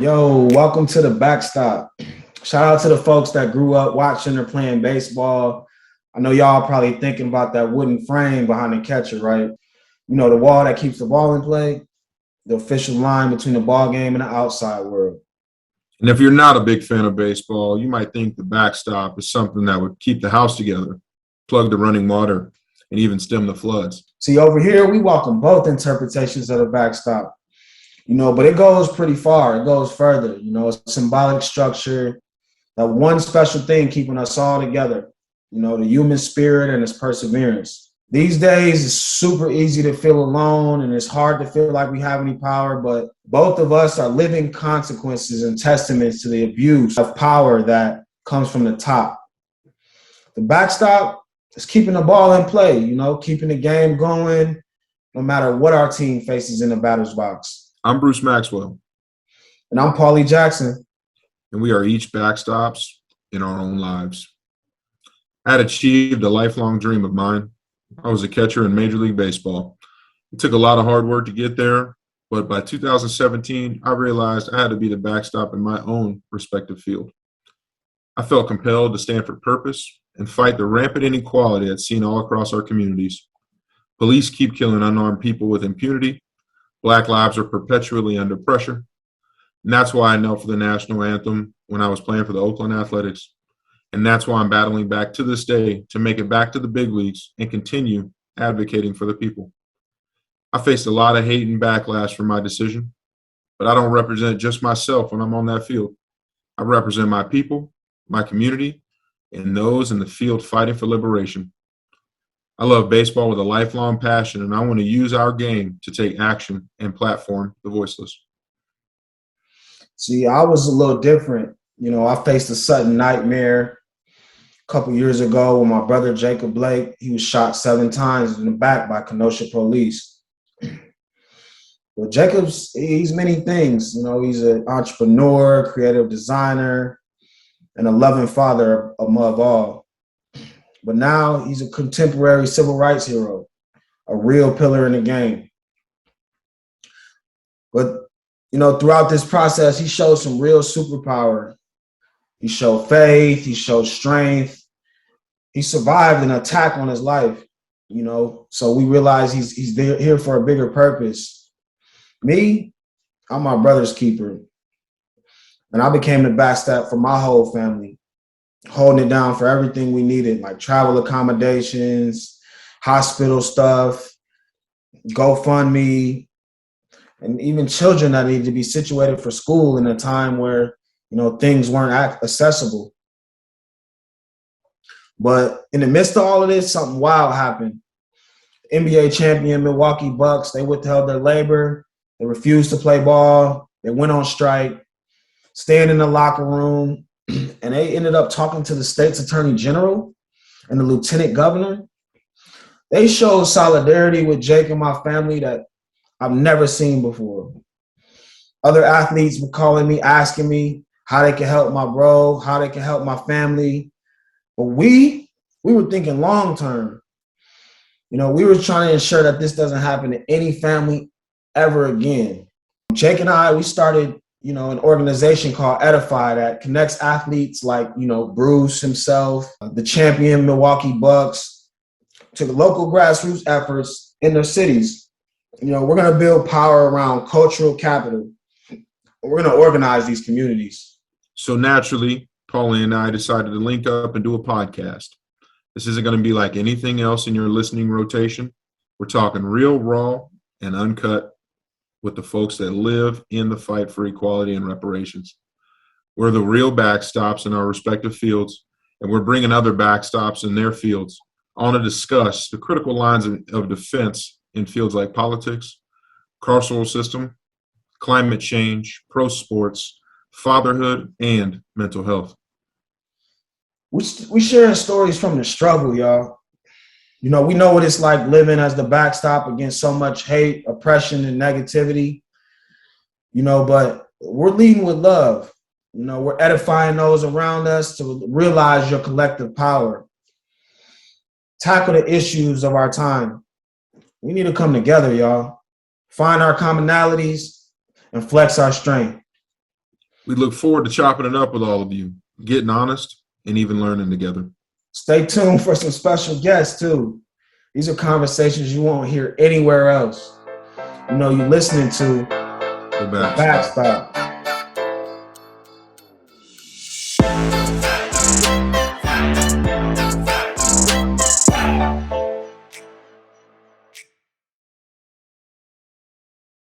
Yo, welcome to the Backstop. Shout out to the folks that grew up watching or playing baseball. I know y'all probably thinking about that wooden frame behind the catcher, right? You know, the wall that keeps the ball in play, the official line between the ball game and the outside world. And if you're not a big fan of baseball, you might think the backstop is something that would keep the house together, plug the running water, and even stem the floods. See, over here, we welcome both interpretations of the backstop, but it goes pretty far. It goes further, a symbolic structure, that one special thing keeping us all together, the human spirit and its perseverance. These days, it's super easy to feel alone and it's hard to feel like we have any power, but both of us are living consequences and testaments to the abuse of power that comes from the top. The backstop is keeping the ball in play, keeping the game going, no matter what our team faces in the batter's box. I'm Bruce Maxwell. And I'm Pauly Jackson. And we are each backstops in our own lives. I had achieved a lifelong dream of mine. I was a catcher in Major League Baseball. It took a lot of hard work to get there, but by 2017, I realized I had to be the backstop in my own respective field. I felt compelled to stand for purpose and fight the rampant inequality that's seen all across our communities. Police keep killing unarmed people with impunity. Black lives are perpetually under pressure. And that's why I knelt for the national anthem when I was playing for the Oakland Athletics. And that's why I'm battling back to this day to make it back to the big leagues and continue advocating for the people. I faced a lot of hate and backlash for my decision, but I don't represent just myself when I'm on that field. I represent my people, my community, and those in the field fighting for liberation. I love baseball with a lifelong passion, and I want to use our game to take action and platform the voiceless. See, I was a little different. I faced a sudden nightmare a couple years ago when my brother Jacob Blake, he was shot 7 times in the back by Kenosha police. Well, he's many things. He's an entrepreneur, creative designer, and a loving father above all. But now he's a contemporary civil rights hero, a real pillar in the game. But, throughout this process, he showed some real superpower. He showed faith, he showed strength. He survived an attack on his life, so we realize he's here for a bigger purpose. Me, I'm my brother's keeper. And I became the backstop for my whole family, holding it down for everything we needed, like travel accommodations, hospital stuff, GoFundMe, and even children that needed to be situated for school in a time where, things weren't accessible. But in the midst of all of this, something wild happened. NBA champion Milwaukee Bucks, they withheld their labor. They refused to play ball. They went on strike, staying in the locker room, and they ended up talking to the state's attorney general and the lieutenant governor. They showed solidarity with Jake and my family that I've never seen before. Other athletes were calling me, asking me how they can help my bro, how they can help my family. But we were thinking long term. We were trying to ensure that this doesn't happen to any family ever again. Jake and I, we started, an organization called Edifye that connects athletes like, Bruce himself, the champion Milwaukee Bucks, to the local grassroots efforts in their cities. We're going to build power around cultural capital. We're going to organize these communities. So naturally, Pauly and I decided to link up and do a podcast. This isn't going to be like anything else in your listening rotation. We're talking real, raw, and uncut with the folks that live in the fight for equality and reparations. We're the real backstops in our respective fields, and we're bringing other backstops in their fields on to discuss the critical lines of defense in fields like politics, carceral system, climate change, pro sports, fatherhood, and mental health. We sharing stories from the struggle, y'all. We know what it's like living as the backstop against so much hate, oppression, and negativity. But we're leading with love. We're edifying those around us to realize your collective power. Tackle the issues of our time. We need to come together, y'all. Find our commonalities and flex our strength. We look forward to chopping it up with all of you, getting honest, and even learning together. Stay tuned for some special guests, too. These are conversations you won't hear anywhere else. You know, you're listening to The Backstop.